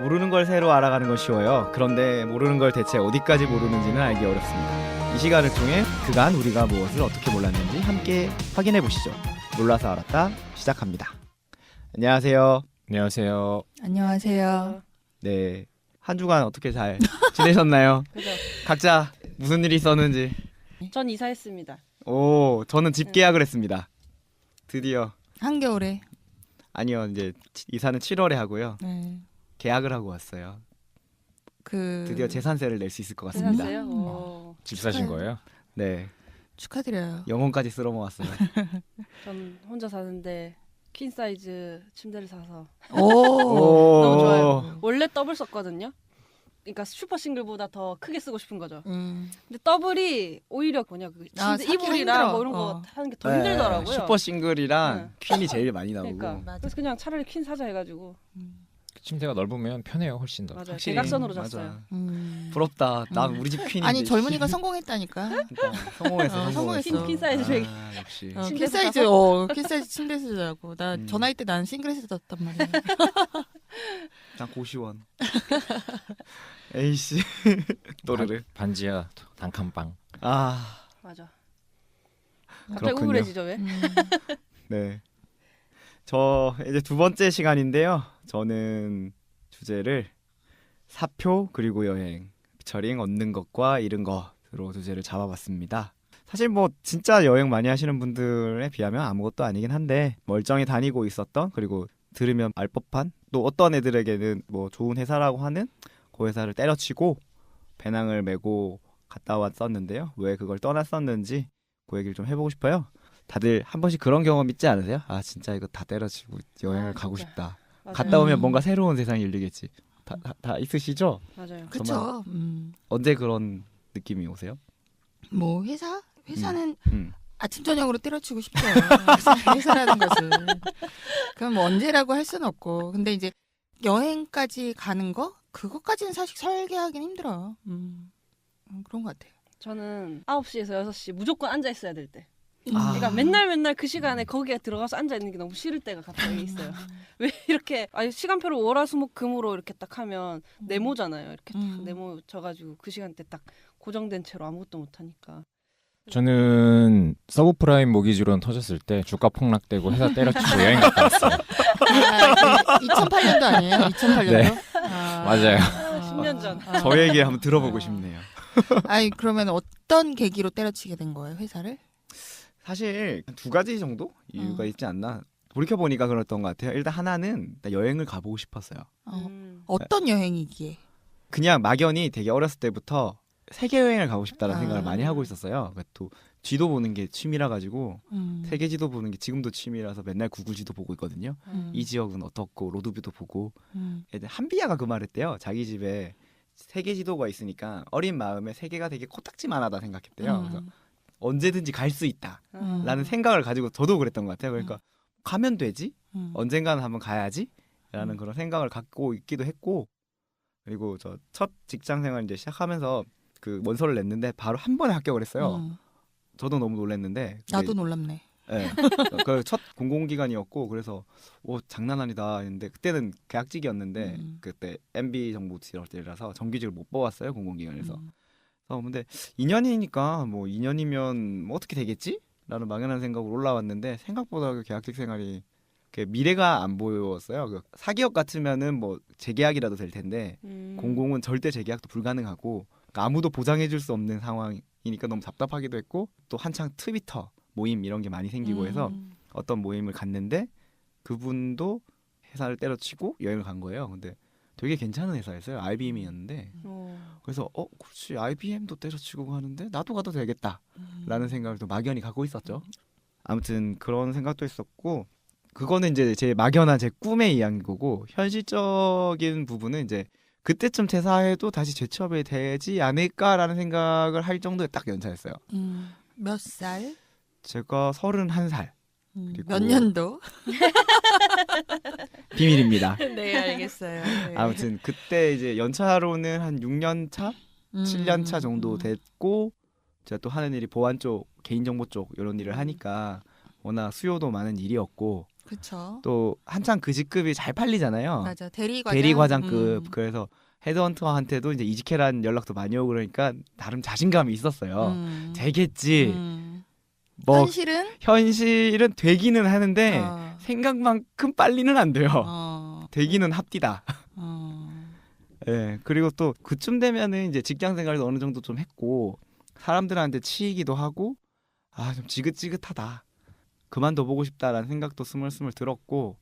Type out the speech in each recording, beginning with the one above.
모르는 걸 새로 알아가는 건 쉬워요. 그런데 모르는 걸 대체 어디까지 모르는지는 알기 어렵습니다. 이 시간을 통해 그간 우리가 무엇을 어떻게 몰랐는지 함께 확인해 보시죠. 몰라서 알았다 시작합니다. 안녕하세요. 안녕하세요. 안녕하세요. 네, 한 주간 어떻게 잘 지내셨나요? 그죠? 각자 무슨 일이 있었는지. 전 이사했습니다. 오, 저는 집 계약을 했습니다. 드디어. 한겨울에. 아니요, 이제 이사는 7월에 하고요. 네. 계약을 하고 왔어요. 드디어 재산세를 낼 수 있을 것 같습니다. 해놨어요? 오. 집 사신 거예요? 네, 축하드려요. 영혼까지 쓸어 모았어요. 전 혼자 사는데 퀸 사이즈 침대를 사서 오. 너무 좋아요. 원래 더블 썼거든요. 그러니까 슈퍼 싱글보다 더 크게 쓰고 싶은 거죠. 근데 더블이 오히려 뭐냐 그 침대 사기가 이불이랑 힘들어. 뭐 이런 거 하는 게 더 네, 힘들더라고요. 슈퍼 싱글이랑 네. 퀸이 제일 많이 나오고. 그러니까 맞아. 그래서 그냥 차라리 퀸 사자 해가지고 침대가 넓으면 편해요, 훨씬 더. 맞아요. 확실히. 대각선으로 맞아. 잤어요. 부럽다. 난 우리 집 퀸인데. 아니 젊은이가 성공했다니까. 성공했어. 성공했어. 퀸 사이즈 얘기. 아, 역시. 침대 퀸사이즈, 퀸사이즈 침대 쓰자고. 나 저 나이 때 난 싱글에서 잤단 말이야. 난 고시원. 에이씨. 또르르. 반지하 단칸방. 아, 맞아. 갑자기 그렇군요. 우울해지죠 왜? 네. 저 이제 두 번째 시간인데요. 저는 주제를 사표 그리고 여행, 피처링 얻는 것과 잃은 것으로 주제를 잡아봤습니다. 사실 뭐 진짜 여행 많이 하시는 분들에 비하면 아무것도 아니긴 한데 멀쩡히 다니고 있었던, 그리고 들으면 알 법한, 또 어떤 애들에게는 뭐 좋은 회사라고 하는 그 회사를 때려치고 배낭을 메고 갔다 왔었는데요. 왜 그걸 떠났었는지 그 얘기를 좀 해보고 싶어요. 다들 한 번씩 그런 경험 있지 않으세요? 아, 진짜 이거 다 때려치고 여행을 가고 진짜. 싶다. 맞아요. 갔다 오면 뭔가 새로운 세상이 열리겠지. 다 있으시죠? 맞아요. 그쵸. 언제 그런 느낌이 오세요? 뭐 회사는 음. 아침 저녁으로 때려치고 싶죠. 회사라는 것은. 그럼 뭐 언제라고 할 수는 없고. 근데 이제 여행까지 가는 거 그것까지는 사실 설계하기는 힘들어. 그런 것 같아요. 저는 9시에서 6시 무조건 앉아 있어야 될 때. 아. 그러니까 맨날 그 시간에 거기에 들어가서 앉아 있는 게 너무 싫을 때가 갑자기 있어요. 왜 이렇게 시간표를 월화수목금으로 이렇게 딱 하면 네모잖아요. 이렇게 딱 네모 져가지고 그 시간대 딱 고정된 채로 아무것도 못 하니까. 저는 서브프라임 모기지론 터졌을 때 주가 폭락되고 회사 때려치고 여행 갔다 왔어요. 2008년도 아니에요? 2008년도? 네. 맞아요. 10년 전. 저 얘기 한번 들어보고 싶네요. 아니 그러면 어떤 계기로 때려치게 된 거예요, 회사를? 사실 두 가지 정도 이유가 있지 않나. 돌이켜보니까 그랬던 것 같아요. 일단 하나는 나 여행을 가보고 싶었어요. 어떤 여행이기에? 그냥 막연히 되게 어렸을 때부터 세계 여행을 가고 싶다는 생각을 많이 하고 있었어요. 그러니까 또 지도 보는 게 취미라 가지고 세계 지도 보는 게 지금도 취미라서 맨날 구글 지도 보고 있거든요. 이 지역은 어떻고 로드뷰도 보고. 한비야가 그 말했대요. 자기 집에 세계 지도가 있으니까 어린 마음에 세계가 되게 코딱지만하다 생각했대요. 그래서 언제든지 갈 수 있다라는 생각을 가지고 저도 그랬던 것 같아요. 그러니까 가면 되지, 언젠가는 한번 가야지 라는 그런 생각을 갖고 있기도 했고, 그리고 저 첫 직장 생활 이제 시작하면서 그 원서를 냈는데 바로 한 번에 합격을 했어요. 저도 너무 놀랐는데 나도 놀랍네. 네, 그 첫 공공기관이었고, 그래서 장난 아니다 했는데, 그때는 계약직이었는데 그때 MB 정보지라서 정규직을 못 뽑았어요, 공공기관에서. 근데 2년이니까 뭐 2년이면 뭐 어떻게 되겠지? 라는 막연한 생각으로 올라왔는데 생각보다 그 계약직 생활이 미래가 안 보였어요. 그 사기업 같으면은 뭐 재계약이라도 될 텐데 공공은 절대 재계약도 불가능하고, 그러니까 아무도 보장해줄 수 없는 상황이니까 너무 답답하기도 했고, 또 한창 트위터 모임 이런 게 많이 생기고 해서 어떤 모임을 갔는데 그분도 회사를 때려치고 여행을 간 거예요. 근데 되게 괜찮은 회사였어요. IBM이었는데. 그래서 그렇지, IBM도 때려치고 가는데 나도 가도 되겠다 라는 생각을 또 막연히 갖고 있었죠. 아무튼 그런 생각도 있었고, 그거는 이제 제 막연한 제 꿈의 이야기고, 현실적인 부분은 이제 그때쯤 퇴사해도 다시 재취업이 되지 않을까라는 생각을 할 정도의 딱 연차였어요. 몇 살? 제가 31살. 그리고 몇 년도? 비밀입니다. 네, 알겠어요. 네. 아무튼 그때 이제 연차로는 한 6년 차, 7년 차 정도 됐고, 제가 또 하는 일이 보안 쪽, 개인정보 쪽 이런 일을 하니까 워낙 수요도 많은 일이었고, 그쵸. 또 한창 그 직급이 잘 팔리잖아요. 맞아. 대리과장. 대리과장급. 그래서 헤드헌터한테도 이제 이직해라는 연락도 많이 오고 그러니까 나름 자신감이 있었어요. 되겠지. 뭐 현실은 되기는 하는데 생각만큼 빨리는 안 돼요. 되기는 합디다. 네, 그리고 또 그쯤 되면은 이제 직장 생활도 어느 정도 좀 했고 사람들한테 치이기도 하고 좀 지긋지긋하다. 그만둬보고 싶다라는 생각도 스물스물 들었고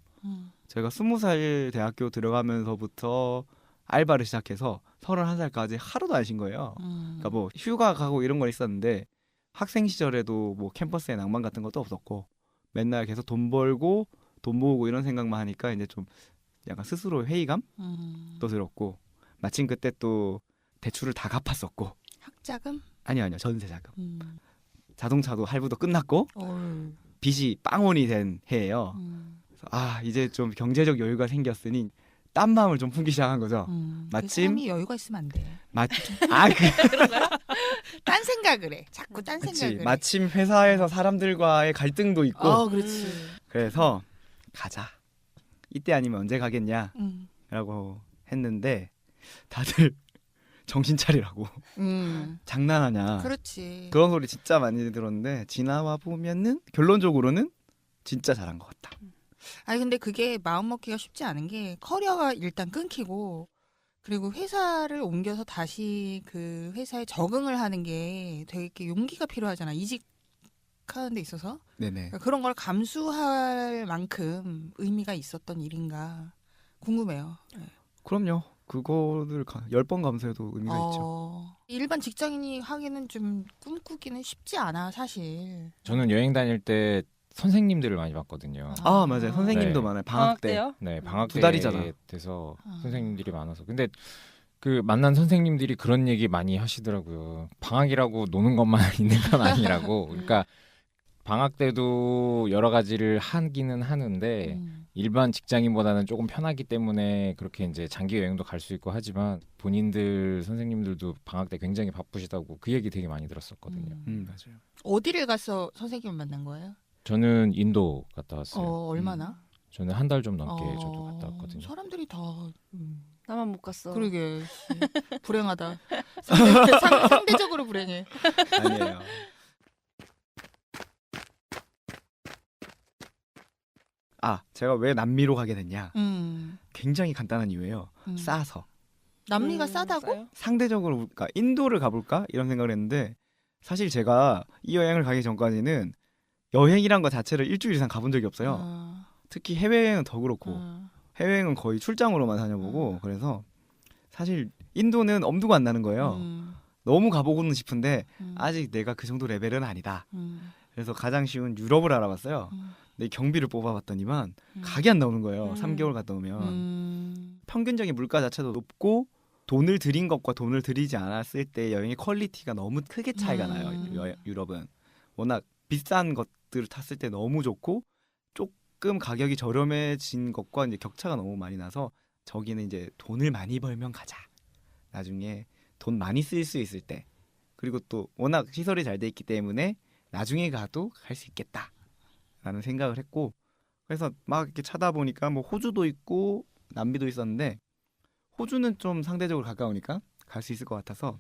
제가 20살 대학교 들어가면서부터 알바를 시작해서 31살까지 하루도 안 쉰 거예요. 그러니까 뭐 휴가 가고 이런 건 있었는데 학생 시절에도 뭐 캠퍼스에 낭만 같은 것도 없었고 맨날 계속 돈 벌고 돈 모으고 이런 생각만 하니까 이제 좀 약간 스스로 회의감도 들었고 마침 그때 또 대출을 다 갚았었고 학자금? 아니요 전세자금 자동차도 할부도 끝났고 빚이 빵원이 된 해예요. 그래서 이제 좀 경제적 여유가 생겼으니 딴 마음을 좀 품기 시작한 거죠. 마침 그 사람이 여유가 있으면 안 돼. 그런가요? 딴 생각을 해. 자꾸 딴 생각을 해. 마침 회사에서 사람들과의 갈등도 있고 그렇지. 그래서 가자. 이때 아니면 언제 가겠냐 라고 했는데 다들 정신 차리라고 장난하냐. 그렇지. 그런 소리 진짜 많이 들었는데 지나와 보면은 결론적으로는 진짜 잘한 것 같다. 아니 근데 그게 마음 먹기가 쉽지 않은 게 커리어가 일단 끊기고 그리고 회사를 옮겨서 다시 그 회사에 적응을 하는 게 되게 용기가 필요하잖아. 이직하는 데 있어서. 네네. 그러니까 그런 걸 감수할 만큼 의미가 있었던 일인가 궁금해요. 네. 그럼요. 그거를 10번 감수해도 의미가 있죠. 일반 직장인이 하기는 좀 꿈꾸기는 쉽지 않아 사실. 저는 여행 다닐 때 선생님들을 많이 봤거든요. 맞아요. 선생님도 네. 많아요. 방학 때. 때요? 네, 방학 두 달이잖아. 때 돼서 선생님들이 많아서. 근데 그 만난 선생님들이 그런 얘기 많이 하시더라고요. 방학이라고 노는 것만 있는 건 아니라고. 그러니까 방학 때도 여러 가지를 하기는 하는데 일반 직장인보다는 조금 편하기 때문에 그렇게 이제 장기 여행도 갈 수 있고 하지만 본인들 선생님들도 방학 때 굉장히 바쁘시다고 그 얘기 되게 많이 들었었거든요. 맞아요. 어디를 가서 선생님을 만난 거예요? 저는 인도 갔다 왔어요. 얼마나? 저는 한 달 좀 넘게 저도 갔다 왔거든요. 사람들이 다 나만 못 갔어. 그러게 불행하다. 상대적으로 불행해. 아니에요. 제가 왜 남미로 가게 됐냐? 굉장히 간단한 이유예요. 싸서. 남미가 싸다고? 싸요? 상대적으로 그러니까 인도를 가볼까 이런 생각을 했는데 사실 제가 이 여행을 가기 전까지는 여행이란 거 자체를 일주일 이상 가본 적이 없어요. 특히 해외여행은 더 그렇고 해외여행은 거의 출장으로만 다녀보고 그래서 사실 인도는 엄두가 안 나는 거예요. 너무 가보고는 싶은데 아직 내가 그 정도 레벨은 아니다. 그래서 가장 쉬운 유럽을 알아봤어요. 근데 경비를 뽑아봤더니만 각이 안 나오는 거예요. 3개월 갔다 오면. 평균적인 물가 자체도 높고 돈을 들인 것과 돈을 들이지 않았을 때 여행의 퀄리티가 너무 크게 차이가 나요. 유럽은. 워낙 비싼 것들을 탔을 때 너무 좋고 조금 가격이 저렴해진 것과 이제 격차가 너무 많이 나서 저기는 이제 돈을 많이 벌면 가자. 나중에 돈 많이 쓸 수 있을 때 그리고 또 워낙 시설이 잘 돼 있기 때문에 나중에 가도 갈 수 있겠다 라는 생각을 했고 그래서 막 이렇게 찾아보니까 뭐 호주도 있고 남미도 있었는데 호주는 좀 상대적으로 가까우니까 갈 수 있을 것 같아서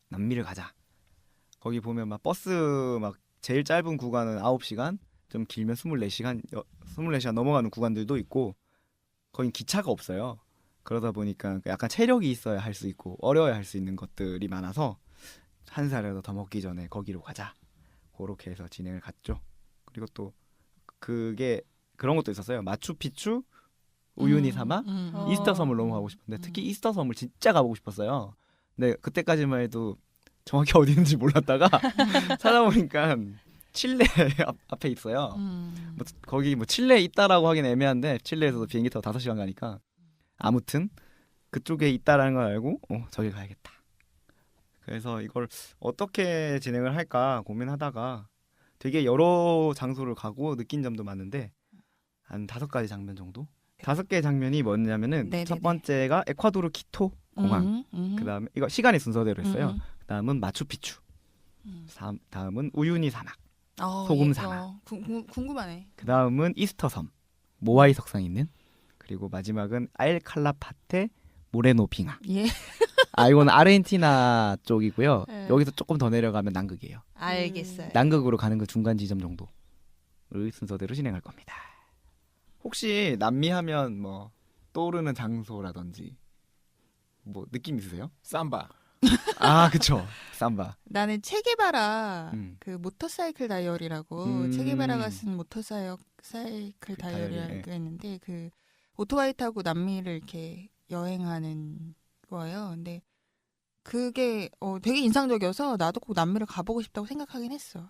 남미를 가자. 거기 보면 막 버스 막 제일 짧은 구간은 9시간 좀 길면 24시간 넘어가는 구간들도 있고 거긴 기차가 없어요. 그러다 보니까 약간 체력이 있어야 할 수 있고 어려워야 할 수 있는 것들이 많아서 한 살이라도 더 먹기 전에 거기로 가자. 그렇게 해서 진행을 갔죠. 그리고 또 그게 그런 것도 있었어요. 마추픽추, 우유니 사막, 이스터 섬을 너무 가고 싶은데 특히 이스터 섬을 진짜 가보고 싶었어요. 근데 그때까지만 해도 정확히 어디 있는지 몰랐다가 찾아보니까 칠레 앞에 있어요. 뭐 거기 뭐 칠레에 있다라고 하긴 애매한데 칠레에서도 비행기 타고 5시간 가니까 아무튼 그쪽에 있다라는 걸 알고 저기 가야겠다. 그래서 이걸 어떻게 진행을 할까 고민하다가 되게 여러 장소를 가고 느낀 점도 많은데 한 5가지 장면 정도? 5개의 장면이 뭐냐면은 네네네. 첫 번째가 에콰도르 키토 공항. 그다음에 이거 시간이 순서대로 했어요. 그다음은 마추픽추. 다음은 우유니 사막. 소금 사막. 궁금하네. 그다음은 이스터 섬. 모아이 석상 있는, 그리고 마지막은 알칼라파테 모레노 빙하. 예. 아 이건 아르헨티나 쪽이고요. 네. 여기서 조금 더 내려가면 남극이에요. 알겠어요. 남극으로 가는 그 중간 지점 정도를 순서대로 진행할 겁니다. 혹시 남미 하면 뭐 떠오르는 장소라든지 뭐 느낌 있으세요? 삼바. 아 그쵸. 삼바. 나는 체게바라 음. 그 모터사이클 다이어리라고 체게바라가 쓴 모터사이클 다이어리라는 게 있는데 그 오토바이 타고 남미를 이렇게 여행하는 거예요. 근데 그게 되게 인상적이어서 나도 꼭 남미를 가보고 싶다고 생각하긴 했어.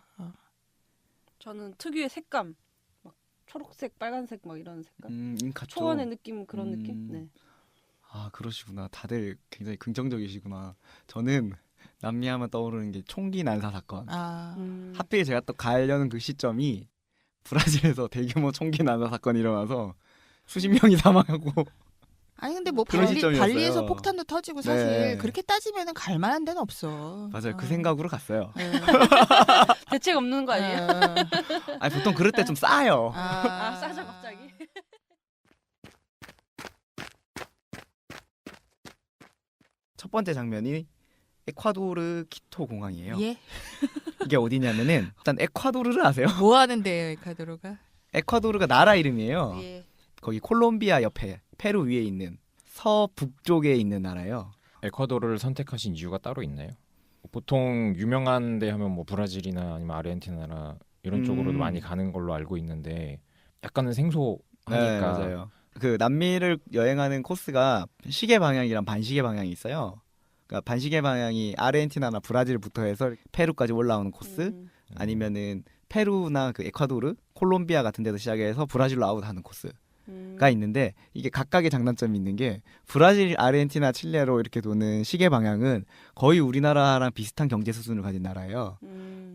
저는 특유의 색감, 막 초록색, 빨간색 막 이런 색감. 인카 쪽. 초원의 느낌 그런 느낌. 네. 아 그러시구나. 다들 굉장히 긍정적이시구나. 저는 남미 하면 떠오르는 게 총기 난사 사건. 하필 제가 또 가려는 그 시점이 브라질에서 대규모 총기 난사 사건이 일어나서 수십 명이 사망하고. 아니 근데 뭐 그런 시점이었어요. 발리에서 폭탄도 터지고 사실 네. 그렇게 따지면은 갈 만한 데는 없어. 맞아요. 그 생각으로 갔어요. 네. 대책 없는 거 아니에요? 아니 보통 그럴 때 좀 싸요. 아 싸죠 갑자기. 첫 번째 장면이 에콰도르 키토 공항이에요. 예? 이게 어디냐면은 일단 에콰도르를 아세요? 뭐 하는데요, 에콰도르가? 에콰도르가 나라 이름이에요. 예. 거기 콜롬비아 옆에 페루 위에 있는 서북쪽에 있는 나라예요. 에콰도르를 선택하신 이유가 따로 있나요? 보통 유명한 데 하면 뭐 브라질이나 아니면 아르헨티나나 이런 쪽으로도 많이 가는 걸로 알고 있는데 약간은 생소하니까. 네, 맞아요. 그 남미를 여행하는 코스가 시계 방향이랑 반시계 방향이 있어요. 그러니까 반시계 방향이 아르헨티나나 브라질부터 해서 페루까지 올라오는 코스, 아니면은 페루나 그 에콰도르, 콜롬비아 같은 데서 시작해서 브라질로 아웃하는 코스가 있는데, 이게 각각의 장단점이 있는 게 브라질, 아르헨티나, 칠레로 이렇게 도는 시계 방향은 거의 우리나라랑 비슷한 경제 수준을 가진 나라예요.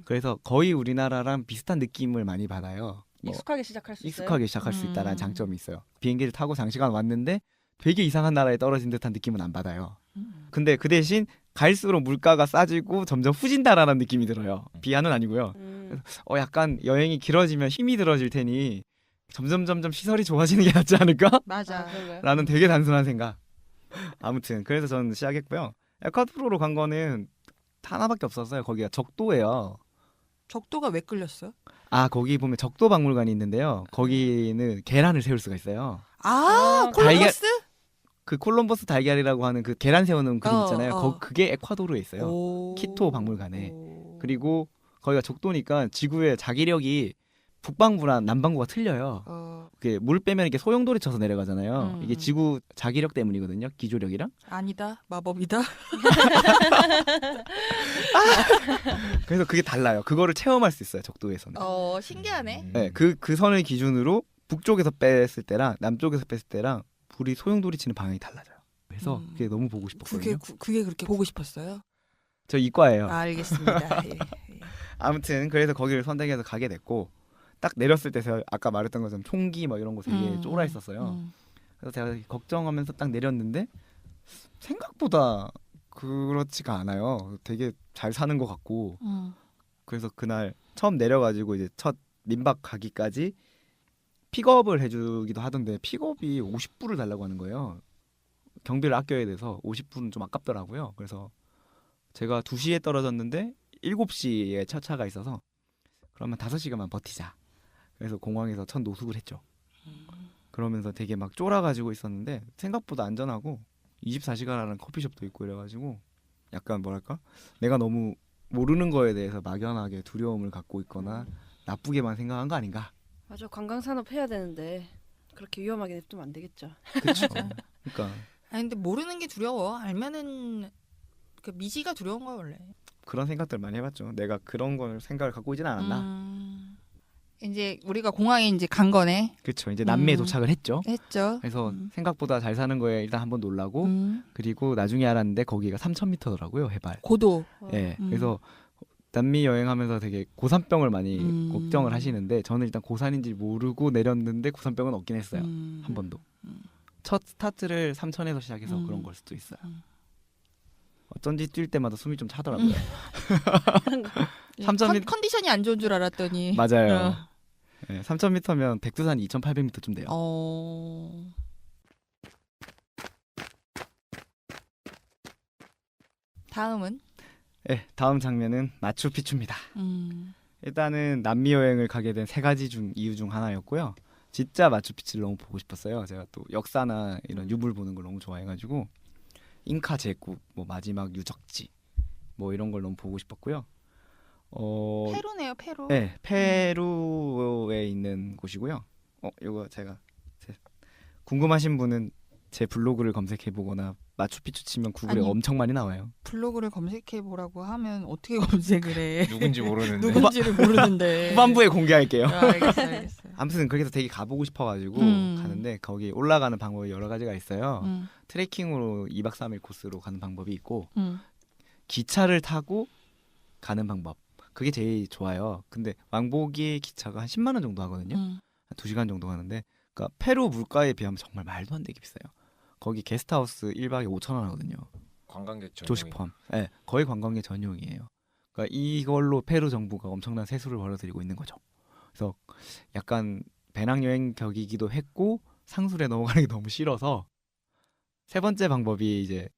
그래서 거의 우리나라랑 비슷한 느낌을 많이 받아요. 익숙하게 시작할 수 있어요. 익숙하게 시작할 수 있다는 장점이 있어요. 비행기를 타고 장시간 왔는데 되게 이상한 나라에 떨어진 듯한 느낌은 안 받아요. 근데 그 대신 갈수록 물가가 싸지고 점점 후진다라는 느낌이 들어요. 비하는 아니고요. 약간 여행이 길어지면 힘이 들어질 테니 점점 시설이 좋아지는 게 낫지 않을까? 맞아. 라는 되게 단순한 생각. 아무튼 그래서 저는 시작했고요. 에콰도르로 간 거는 하나밖에 없었어요. 거기가 적도예요. 적도가 왜 끌렸어? 아 거기 보면 적도 박물관이 있는데요. 거기는 계란을 세울 수가 있어요. 콜럼버스? 그 콜럼버스 달걀이라고 하는 그 계란 세우는 그림 있잖아요. 어. 그게 에콰도르에 있어요. 키토 박물관에. 그리고 거기가 적도니까 지구의 자기력이 북반구랑 남반구가 틀려요. 그 물 빼면 이렇게 소용돌이 쳐서 내려가잖아요. 이게 지구 자기력 때문이거든요. 기조력이랑. 아니다. 마법이다. 그래서 그게 달라요. 그거를 체험할 수 있어요. 적도에서는. 신기하네. 네, 그 선을 기준으로 북쪽에서 뺐을 때랑 남쪽에서 뺐을 때랑 불이 소용돌이 치는 방향이 달라져요. 그래서 그게 너무 보고 싶었거든요. 그게 그렇게 보고 싶었어요? 저 이과예요. 알겠습니다. 예. 아무튼 그래서 거기를 선택해서 가게 됐고, 딱 내렸을 때 제가 아까 말했던 것처럼 총기 막 이런 거 되게 쫄아 있었어요. 그래서 제가 걱정하면서 딱 내렸는데 생각보다 그렇지가 않아요. 되게 잘 사는 것 같고. 그래서 그날 처음 내려가지고 이제 첫 민박 가기까지 픽업을 해주기도 하던데 픽업이 50불을 달라고 하는 거예요. 경비를 아껴야 돼서 50불은 좀 아깝더라고요. 그래서 제가 2시에 떨어졌는데 7시에 첫 차가 있어서 그러면 5시간만 버티자. 그래서 공항에서 첫 노숙을 했죠. 그러면서 되게 막 쫄아가지고 있었는데 생각보다 안전하고 24시간 하는 커피숍도 있고 이래가지고 약간 뭐랄까? 내가 너무 모르는 거에 대해서 막연하게 두려움을 갖고 있거나 나쁘게만 생각한 거 아닌가? 맞아. 관광산업 해야 되는데 그렇게 위험하게 냅두면 안 되겠죠. 그렇죠. 그러니까 아니 근데 모르는 게 두려워. 알면은 그 미지가 두려운 거야 원래. 그런 생각들 많이 해봤죠. 내가 그런 걸 생각을 갖고 있지는 않았나. 이제 우리가 공항에 이제 간 거네. 그렇죠. 이제 남미에 도착을 했죠. 했죠. 그래서 생각보다 잘 사는 거에 일단 한번 놀라고 그리고 나중에 알았는데 거기가 3,000m더라고요 해발. 고도. 예. 그래서 남미 여행하면서 되게 고산병을 많이 걱정을 하시는데 저는 일단 고산인지 모르고 내렸는데 고산병은 없긴 했어요. 한 번도. 첫 스타트를 3,000에서 시작해서 그런 걸 수도 있어요. 어쩐지 뛸 때마다 숨이 좀 차더라고요. 3,000m 컨디션이 안 좋은 줄 알았더니. 맞아요. 네, 3,000m면 백두산이 2,800m쯤 돼요. 다음은? 네, 다음 장면은 마추픽추입니다. 일단은 남미 여행을 가게 된 세 가지 이유 중 하나였고요. 진짜 마추픽추를 너무 보고 싶었어요. 제가 또 역사나 이런 유물 보는 걸 너무 좋아해가지고 잉카 제국, 뭐 마지막 유적지, 뭐 이런 걸 너무 보고 싶었고요. 페루네요, 페루. 네, 페루에 있는 곳이고요. 이거 궁금하신 분은 제 블로그를 검색해 보거나 마추픽추 치면 구글에 아니, 엄청 많이 나와요. 블로그를 검색해 보라고 하면 어떻게 검색을 해? 누군지 모르는데. 누군지를 모르는데. 후반부에 공개할게요. 알겠어요. 아무튼 그래서 되게 가보고 싶어가지고 가는데 거기 올라가는 방법이 여러 가지가 있어요. 트레킹으로 2박 3일 코스로 가는 방법이 있고 기차를 타고 가는 방법. 그게 제일 좋아요. 근데 왕복이 기차가 한 10만 원 정도 하거든요. 한 2시간 정도 하는데 그러니까 페루 물가에 비하면 정말 말도 안 되게 비싸요. 거기 게스트하우스 1박에 5,000원 하거든요. 관광객 전용. 조식 포함. 네, 거의 관광객 전용이에요. 그러니까 이걸로 페루 정부가 엄청난 세수를 벌어들이고 있는 거죠. 그래서 약간 배낭여행 격이기도 했고 상술에 넘어가는 게 너무 싫어서 세 번째 방법이 이제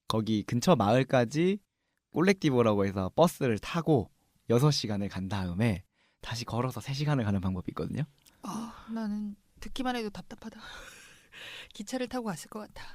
거기 근처 마을까지 꼴렉티보라고 해서 버스를 타고 6시간을 간 다음에 다시 걸어서 3시간을 가는 방법이 있거든요. 나는 듣기만 해도 답답하다. 기차를 타고 갔을 것 같아.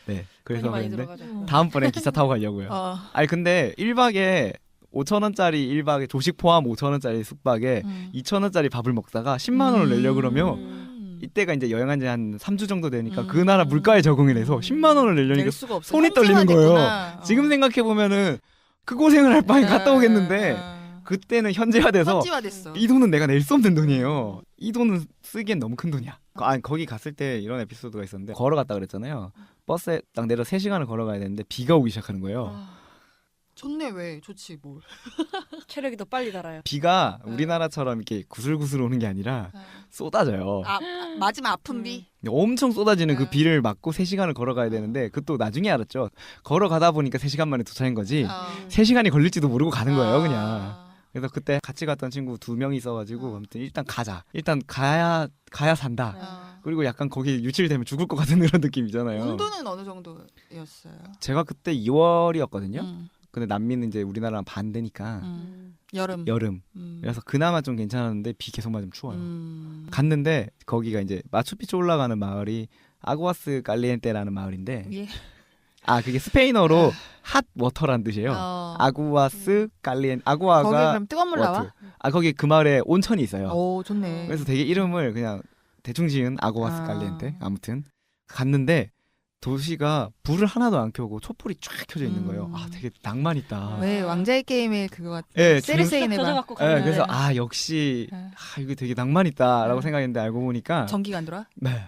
네, 그래서 많이 그런데 들어가죠. 다음번에 기차 타고 가려고요. 아니 근데 1박에 5,000원짜리 1박에 조식 포함 5,000원짜리 숙박에 2,000원짜리 밥을 먹다가 10만 원을 내려 그러면 이때가 이제 여행한 지 한 3주 정도 되니까 그 나라 물가에 적응이 돼서 10만 원을 내려니까 낼 수가 없어. 손이 떨리는 거예요. 지금 생각해 보면은 그 고생을 할 바에 갔다 오겠는데 그때는 현지화돼서 현지화됐어. 이 돈은 내가 낼 수 없는 돈이에요. 이 돈은 쓰기엔 너무 큰 돈이야. 아니 거기 갔을 때 이런 에피소드가 있었는데 걸어갔다 그랬잖아요. 버스에 딱 내려 3시간을 걸어가야 되는데 비가 오기 시작하는 거예요. 좋네. 왜 좋지 뭘. 체력이 더 빨리 달아요. 비가 우리나라처럼 이렇게 구슬구슬 오는 게 아니라 쏟아져요. 맞으면 아픈 비. 엄청 쏟아지는 그 비를 맞고 3시간을 걸어가야 되는데 그것도 나중에 알았죠. 걸어가다 보니까 3시간 만에 도착한 거지 3시간이 걸릴지도 모르고 가는 거예요 그냥. 그래서 그때 같이 갔던 친구 2명이 있어가지고 아무튼 일단 가자. 일단 가야 산다. 그리고 약간 거기 유출되면 죽을 것 같은 그런 느낌이잖아요. 온도는 어느 정도였어요? 제가 그때 2월이었거든요. 근데 남미는 이제 우리나라랑 반대니까 여름. 그래서 그나마 좀 괜찮았는데 비 계속 맞으면 추워요. 갔는데 거기가 이제 마추픽추 올라가는 마을이 아구아스 깔리엔테라는 마을인데 예. 그게 스페인어로 핫 워터란 뜻이에요. 아구아스 깔리엔 아구아가 거기 그럼 뜨거운 물 나와? 거기 그 마을에 온천이 있어요. 오 좋네. 그래서 되게 이름을 그냥 대충 지은 아구아스 깔리엔테. 아무튼 갔는데 도시가 불을 하나도 안 켜고 촛불이 쫙 켜져 있는 거예요. 되게 낭만 있다. 왜 왕자의 게임에 그거 같은 네, 세르세이네 방. 네, 그래서 역시 이거 되게 낭만 있다라고 생각했는데 알고 보니까 전기가 안 들어와? 네.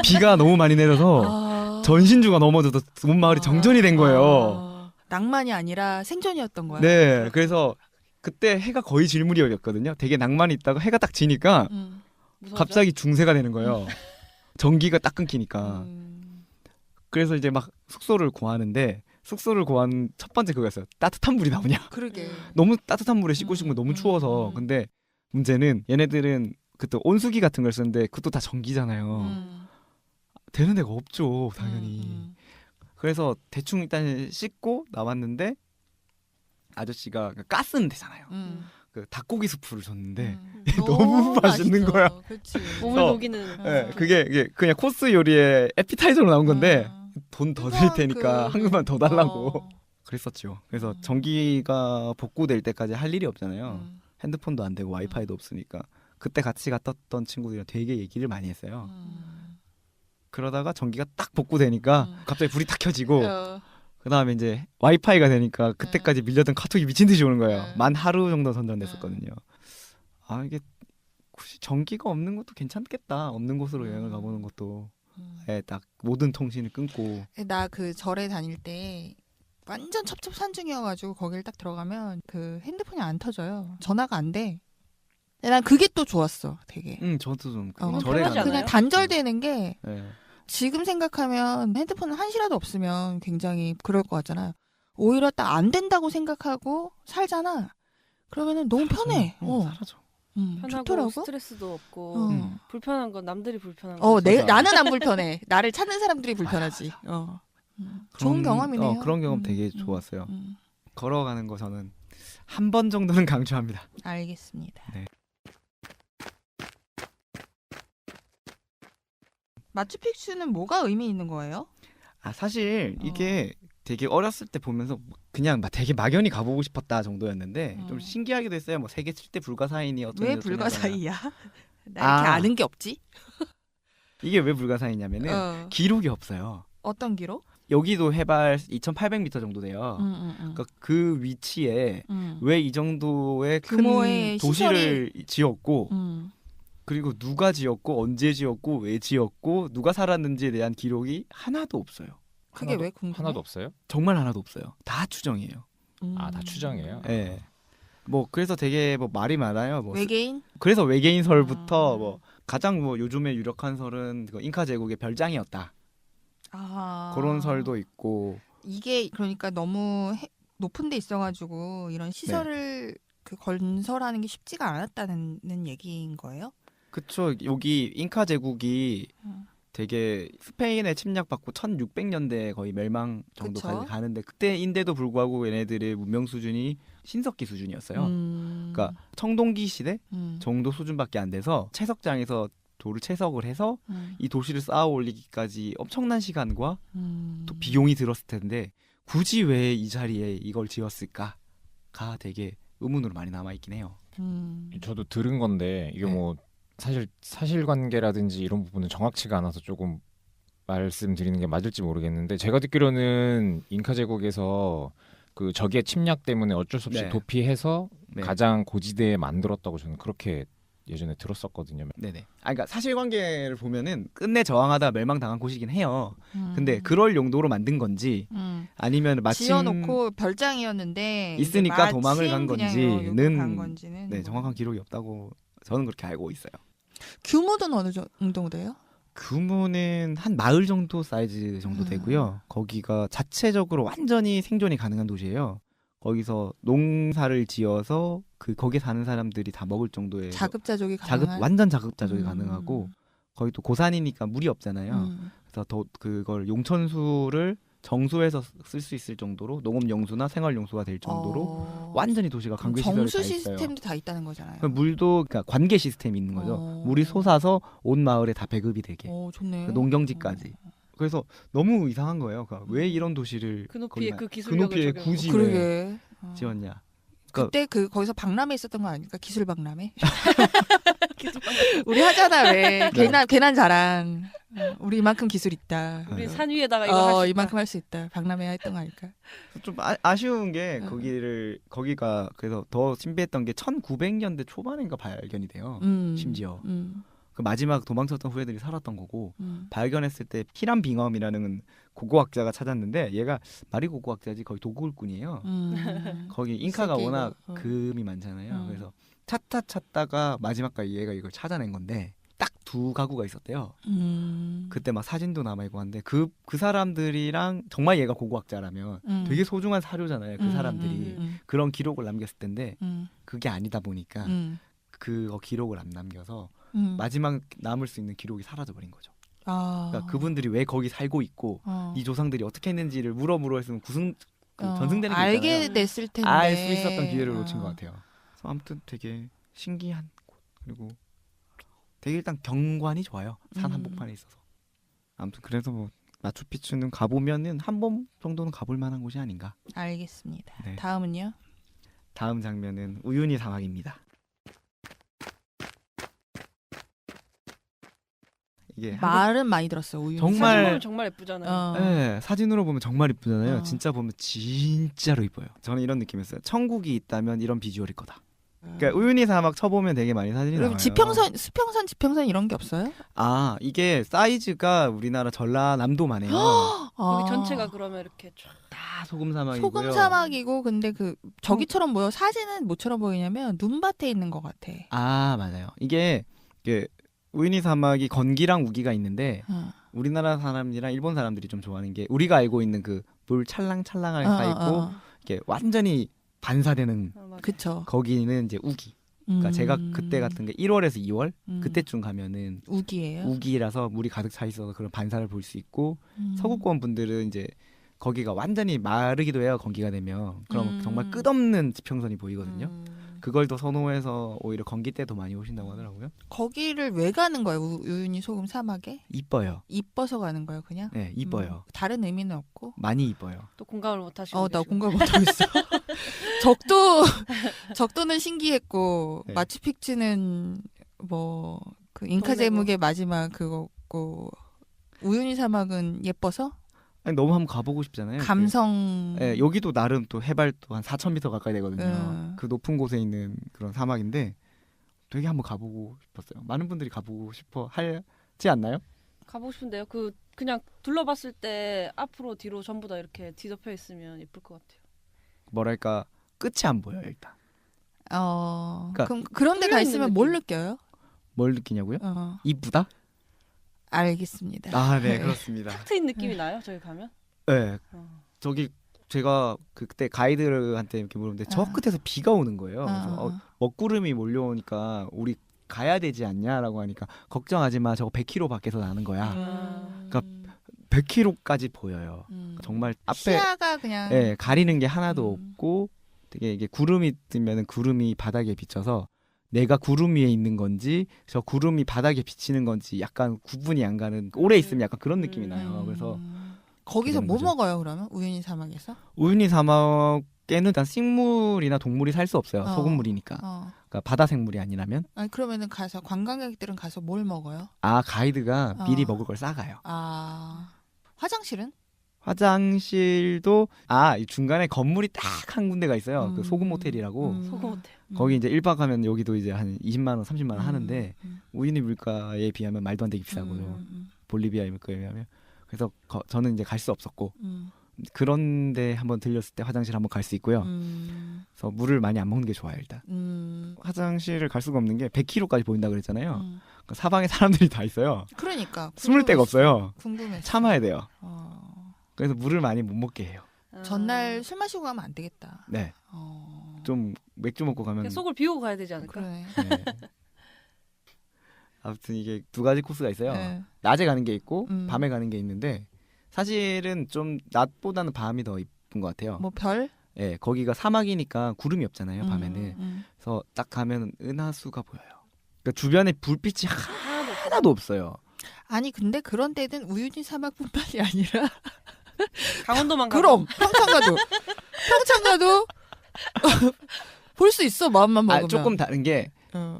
비가 너무 많이 내려서 전신주가 넘어져서 온 마을이 정전이 된 거예요. 낭만이 아니라 생존이었던 거야. 네, 그래서 그때 해가 거의 질 무렵이었거든요. 되게 낭만이 있다가 해가 딱 지니까 갑자기 중세가 되는 거예요. 전기가 딱 끊기니까. 그래서 이제 막 숙소를 구하는데 숙소를 구한 첫 번째 그거였어요. 따뜻한 물이 나오냐. 그러게. 너무 따뜻한 물에 씻고 싶은 거 너무 추워서. 근데 문제는 얘네들은 그때 온수기 같은 걸 쓰는데 그것도 다 전기잖아요. 되는 데가 없죠, 당연히. 그래서 대충 일단 씻고 나왔는데 아저씨가 가스는 되잖아요. 그 닭고기 수프를 줬는데 너무 맛있는 거야. 그치. 몸을 녹이는. 네, 그게 그냥 코스 요리에 에피타이저로 나온 건데 돈 더 드릴 테니까 한 그릇만 더 달라고 그랬었죠. 그래서 전기가 복구될 때까지 할 일이 없잖아요. 핸드폰도 안 되고 와이파이도 없으니까. 그때 같이 갔던 친구들이랑 되게 얘기를 많이 했어요. 그러다가 전기가 딱 복구되니까 갑자기 불이 탁 켜지고 그 다음에 이제 와이파이가 되니까 그때까지 밀려던 카톡이 미친 듯이 오는 거예요. 만 하루 정도 선전됐었거든요. 이게 혹시 전기가 없는 것도 괜찮겠다. 없는 곳으로 여행을 가보는 것도. 딱 모든 통신을 끊고. 나 그 절에 다닐 때 완전 첩첩산중이어가지고 거길 딱 들어가면 그 핸드폰이 안 터져요. 전화가 안 돼. 난 그게 또 좋았어, 되게. 저도 좀 절에 가면 그냥 단절되는 게 네. 지금 생각하면 핸드폰 한시라도 없으면 굉장히 그럴 것 같잖아. 오히려 딱 안 된다고 생각하고 살잖아. 그러면은 너무 편해. 사라져. 편하고 좋더라고. 스트레스도 없고 어. 불편한 건 남들이 불편한 거. 맞아. 나는 안 불편해. 나를 찾는 사람들이 불편하지. 좋은 경험이네요. 그런 경험 되게 좋았어요. 걸어가는 거 저는 한 번 정도는 강추합니다. 알겠습니다. 네. 마추픽추는 뭐가 의미 있는 거예요? 사실 이게 되게 어렸을 때 보면서 그냥 막 되게 막연히 가보고 싶었다 정도였는데 좀 신기하기도 했어요. 뭐 세계 7대 불가사인이 어떤 왜 불가사의야? 나 이렇게 아. 아는 게 없지? 이게 왜 불가사의냐면은 기록이 없어요. 어떤 기록? 여기도 해발 2,800m 정도 돼요. 그러니까 그 위치에 왜 이 정도의 규모의 큰 도시를 지었고 음. 그리고 누가 지었고 언제 지었고 왜 지었고 누가 살았는지에 대한 기록이 하나도 없어요. 그게 왜 궁금해? 하나도 없어요? 정말 하나도 없어요. 다 추정이에요. 다 추정이에요. 네. 뭐 그래서 되게 뭐 말이 많아요. 뭐 외계인? 그래서 외계인설부터 뭐 가장 뭐 요즘에 유력한 설은 그 잉카 제국의 별장이었다. 그런 설도 있고. 이게 그러니까 너무 높은 데 있어가지고 이런 시설을 그 건설하는 게 쉽지가 않았다는 얘기인 거예요? 그쵸. 여기 잉카 제국이 되게 스페인에 침략받고 1600년대에 거의 멸망 정도까지 그쵸? 가는데 그때인데도 불구하고 얘네들의 문명 수준이 신석기 수준이었어요. 그러니까 청동기 시대 정도 수준밖에 안 돼서 채석장에서 돌을 채석을 해서 이 도시를 쌓아 올리기까지 엄청난 시간과 또 비용이 들었을 텐데 굳이 왜 이 자리에 이걸 지었을까가 되게 의문으로 많이 남아있긴 해요. 저도 들은 건데 이게 뭐 사실 사실관계라든지 이런 부분은 정확치가 않아서 조금 말씀드리는 게 맞을지 모르겠는데 제가 듣기로는 잉카 제국에서 그 적의 침략 때문에 어쩔 수 없이 도피해서 가장 고지대에 만들었다고 저는 그렇게 예전에 들었었거든요. 네네. 그러니까 사실관계를 보면은 끝내 저항하다 멸망당한 곳이긴 해요. 근데 그럴 용도로 만든 건지 아니면 마침 지어놓고 별장이었는데 있으니까 도망을 간 건지는 건지는 정확한 기록이 없다고 저는 그렇게 알고 있어요. 규모는 어느 정도 돼요? 규모는 한 마을 정도 사이즈 정도 되고요. 거기가 자체적으로 완전히 생존이 가능한 도시예요. 거기서 농사를 지어서 거기에 사는 사람들이 다 먹을 정도의 자급자족이 가능한? 완전 자급자족이 가능하고 거기 또 고산이니까 물이 없잖아요. 그래서 더 그걸 용천수를 정수해서 쓸 수 있을 정도로 농업용수나 생활용수가 될 정도로 완전히 도시가 관계 시설이 다 있어요. 정수 시스템도 다 있다는 거잖아요. 물도 그러니까 관계 시스템이 있는 거죠. 물이 솟아서 온 마을에 다 배급이 되게. 좋네. 농경지까지. 그래서 너무 이상한 거예요. 그러니까 왜 이런 도시를 그 높이에 그 그 기술력을 높이에 적용하고. 굳이 그러게. 왜 지었냐. 그때 거기서 박람회 있었던 거 아닙니까? 기술 박람회. 우리 하잖아 왜 괜한 자랑. 우리 이만큼 기술 있다. 우리 산 위에다가 이거 할 수 있다. 이만큼 할 수 있다. 박람회 했던 거 아닐까? 좀 아쉬운 게 거기가 그래서 더 신비했던 게 1900년대 초반인가 발견이 돼요. 심지어 그 마지막 도망쳤던 후예들이 살았던 거고 발견했을 때 히람 빙엄이라는 고고학자가 찾았는데 얘가 말이 고고학자지 거의 도굴꾼이에요. 거기 잉카가 워낙 금이 많잖아요. 그래서 찾다가 마지막까지 얘가 이걸 찾아낸 건데 딱 2가구가 있었대요. 그때 막 사진도 남아있고 한데 그 사람들이랑 정말 얘가 고고학자라면 되게 소중한 사료잖아요. 그 사람들이 그런 기록을 남겼을 텐데 그게 아니다 보니까 그 기록을 안 남겨서 마지막 남을 수 있는 기록이 사라져버린 거죠. 그러니까 그분들이 왜 거기 살고 있고 이 조상들이 어떻게 했는지를 물어 했으면 전승되는 게 알게 있잖아요. 됐을 텐데 알 수 있었던 기회를 놓친 것 같아요. 그래서 아무튼 되게 신기한 곳 그리고 되게 일단 경관이 좋아요. 산 한복판에 있어서. 아무튼 그래서 뭐 마추픽추는 가보면은 한 번 정도는 가볼 만한 곳이 아닌가. 알겠습니다. 네. 다음은요? 다음 장면은 우유니 사막입니다. 이게 말은 많이 들었어. 우유. 정말 정말 예쁘잖아요. 네, 사진으로 보면 정말 이쁘잖아요. 진짜 보면 진짜로 이뻐요. 저는 이런 느낌이었어요. 천국이 있다면 이런 비주얼일 거다. 그러니까 우유니 사막 쳐보면 되게 많이 사진이 나와요. 지평선, 수평선, 지평선 이런 게 없어요? 이게 사이즈가 우리나라 전라남도만 해요. 여기 전체가 그러면 이렇게 다 소금 사막이고요. 소금 사막이고 근데 저기처럼 보여. 사진은 뭐처럼 보이냐면 눈밭에 있는 것 같아. 맞아요. 이게 우유니 사막이 건기랑 우기가 있는데 우리나라 사람이랑 일본 사람들이 좀 좋아하는 게 우리가 알고 있는 그 물 찰랑찰랑하게 써 있고 이게 완전히 반사되는 그쵸. 거기는 이제 우기. 그러니까 제가 그때 같은 게 1월에서 2월 음. 그때쯤 가면은 우기예요. 우기라서 물이 가득 차 있어서 그런 반사를 볼 수 있고 서구권 분들은 이제 거기가 완전히 마르기도 해요. 건기가 되면 그럼 정말 끝없는 지평선이 보이거든요. 그걸 더 선호해서 오히려 건기 때 더 많이 오신다고 하더라고요. 거기를 왜 가는 거예요? 우윤희 소금 사막에? 이뻐요. 이뻐서 가는 거예요, 그냥? 네, 이뻐요. 다른 의미는 없고. 많이 이뻐요. 또 공감을 못 하시고 나 계시고. 공감 못하고 있어. 적도는 신기했고 네. 마추픽추는 뭐 그 잉카 제묵의 마지막 그거고 우윤희 사막은 예뻐서 아니, 너무 한번 가보고 싶잖아요. 감성. 네, 여기도 나름 또 해발도 한 4,000m 가까이 되거든요. 음. 그 높은 곳에 있는 그런 사막인데 되게 한번 가보고 싶었어요. 많은 분들이 가보고 싶어 하지 않나요? 가보고 싶은데요. 그냥 둘러봤을 때 앞으로 뒤로 전부 다 이렇게 뒤덮여 있으면 예쁠 것 같아요. 뭐랄까 끝이 안 보여요 일단. 그러니까 그럼 그런 데 가 뚫려있는 있으면 뭘 느껴요? 뭘 느끼냐고요? 이쁘다? 알겠습니다. 아, 네, 그렇습니다. 탁 트인 느낌이 나요. 저기 가면. 네, 어. 저기 제가 그때 가이드한테 이렇게 물었는데 저 끝에서 비가 오는 거예요. 그래서 먹구름이 몰려오니까 우리 가야 되지 않냐라고 하니까 걱정하지 마, 저거 100km 밖에서 나는 거야. 그러니까 100km까지 보여요. 정말 앞에 시야가 그냥 네, 가리는 게 하나도 없고 되게 이게 구름이 뜨면은 구름이 바닥에 비쳐서 내가 구름 위에 있는 건지 저 구름이 바닥에 비치는 건지 약간 구분이 안 가는 오래 있으면 약간 그런 느낌이 나요. 그래서 거기서 뭐 거죠. 먹어요 그러면 우윤희 사막에서? 우유니 사막에는 일단 식물이나 동물이 살 수 없어요. 소금물이니까. 그러니까 바다 생물이 아니라면. 아니 그러면은 가서 관광객들은 가서 뭘 먹어요? 아, 가이드가 미리 먹을 걸 싸가요. 화장실은? 화장실도 이 중간에 건물이 딱 한 군데가 있어요. 그 소금 호텔이라고. 소금 호텔. 거기 이제 1박 하면 여기도 이제 한 20만 원, 30만 원 하는데 우유니 물가에 비하면 말도 안 되게 비싸고요. 볼리비아 물가에 비하면. 그래서 저는 이제 갈 수 없었고 그런데 한번 들렸을 때 화장실 한번 갈 수 있고요. 그래서 물을 많이 안 먹는 게 좋아요 일단. 화장실을 갈 수가 없는 게 100km까지 보인다 그랬잖아요. 그러니까 사방에 사람들이 다 있어요. 그러니까 숨을 데가 없어요. 궁금해. 참아야 돼요. 그래서 물을 많이 못 먹게 해요. 전날 술 마시고 가면 안 되겠다. 네. 좀 맥주 먹고 가면. 그냥 속을 비우고 가야 되지 않을까? 그러네. 네. 아무튼 이게 두 가지 코스가 있어요. 네. 낮에 가는 게 있고 밤에 가는 게 있는데 사실은 좀 낮보다는 밤이 더 이쁜 것 같아요. 뭐 별? 네, 거기가 사막이니까 구름이 없잖아요. 밤에는. 그래서 딱 가면 은하수가 보여요. 그러니까 주변에 불빛이 하나도 없어요. 아니 근데 그런 데는 우유니 사막뿐만이 아니라 강원도만 가고. 그럼 평창 가도 볼 수 있어 마음만 먹으면. 조금 다른 게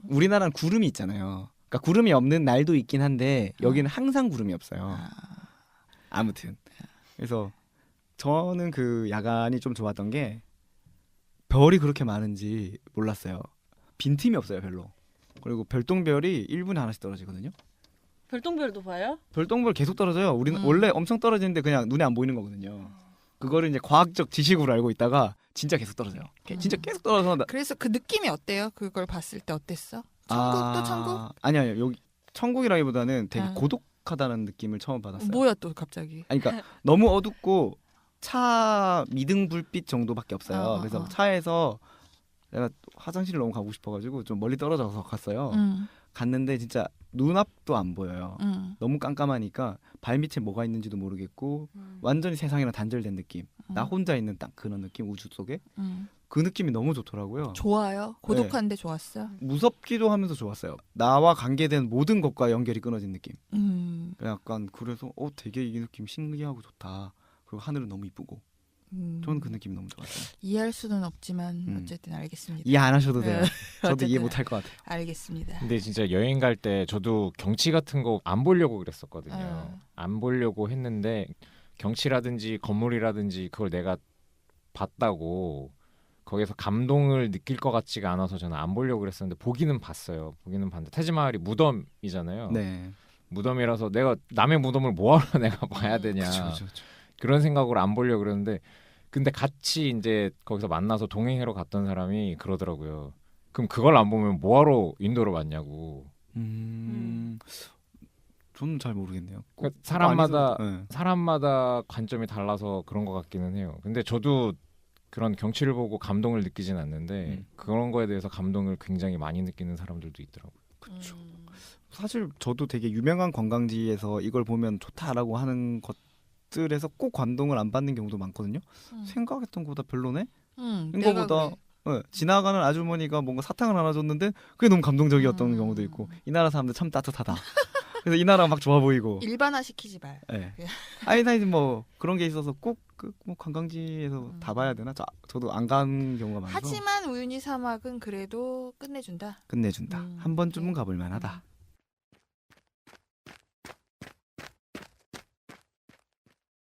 우리나라는 구름이 있잖아요. 그러니까 구름이 없는 날도 있긴 한데 여기는 항상 구름이 없어요. 아무튼 그래서 저는 그 야간이 좀 좋았던 게 별이 그렇게 많은지 몰랐어요. 빈틈이 없어요 별로. 그리고 별똥별이 1분에 하나씩 떨어지거든요. 별똥별도 봐요? 별똥별 계속 떨어져요. 우리는 원래 엄청 떨어지는데 그냥 눈에 안 보이는 거거든요. 그거를 이제 과학적 지식으로 알고 있다가 진짜 계속 떨어져요. 진짜 계속 떨어져서 그래서 그 느낌이 어때요? 그걸 봤을 때 어땠어? 천국도 천국? 아니요. 여기 천국이라기보다는 되게 고독하다는 느낌을 처음 받았어요. 뭐야 또 갑자기? 아니, 그러니까 너무 어둡고 차 미등 불빛 정도밖에 없어요. 그래서 차에서 내가 화장실을 너무 가고 싶어가지고 좀 멀리 떨어져서 갔어요. 갔는데 진짜 눈앞도 안 보여요. 너무 깜깜하니까 발밑에 뭐가 있는지도 모르겠고 완전히 세상이랑 단절된 느낌. 나 혼자 있는 딱 그런 느낌, 우주 속에. 그 느낌이 너무 좋더라고요. 좋아요? 고독한데 좋았어? 무섭기도 하면서 좋았어요. 나와 관계된 모든 것과 연결이 끊어진 느낌. 약간 그래서 되게 이 느낌 신기하고 좋다. 그리고 하늘은 너무 이쁘고. 저는 그 느낌이 너무 좋았어요. 이해할 수는 없지만 어쨌든 알겠습니다. 이해 안 하셔도 돼요. 저도 어쨌든 이해 못할 것 같아요. 알겠습니다. 근데 진짜 여행 갈 때 저도 경치 같은 거 안 보려고 그랬었거든요. 안 보려고 했는데 경치라든지 건물이라든지 그걸 내가 봤다고 거기서 감동을 느낄 것 같지가 않아서 저는 안 보려고 그랬었는데 보기는 봤어요. 보기는 봤는데 타지마할이 무덤이잖아요. 네. 무덤이라서 내가 남의 무덤을 뭐하러 내가 봐야 되냐. 그쵸. 그런 생각으로 안 보려고 그랬는데 근데 같이 이제 거기서 만나서 동행하러 갔던 사람이 그러더라고요. 그럼 그걸 안 보면 뭐하러 인도로 왔냐고. 저는 잘 모르겠네요. 그러니까 사람마다 관점이 달라서 그런 것 같기는 해요. 근데 저도 그런 경치를 보고 감동을 느끼진 않는데 그런 거에 대해서 감동을 굉장히 많이 느끼는 사람들도 있더라고요. 그렇죠. 사실 저도 되게 유명한 관광지에서 이걸 보면 좋다라고 하는 것들에서 꼭 감동을 안 받는 경우도 많거든요. 생각했던 것보다 별로네? 이거보다 그래. 지나가는 아주머니가 뭔가 사탕을 하나 줬는데 그게 너무 감동적이었던 경우도 있고 이 나라 사람들 참 따뜻하다. 그래서 이 나라가 막 좋아 보이고 일반화시키지 말. 네. 아니 뭐 그런 게 있어서 꼭 뭐 관광지에서 다 봐야 되나? 저도 안 간 경우가 많아서 하지만 우유니 사막은 그래도 끝내준다. 한 번쯤은 가볼 만하다.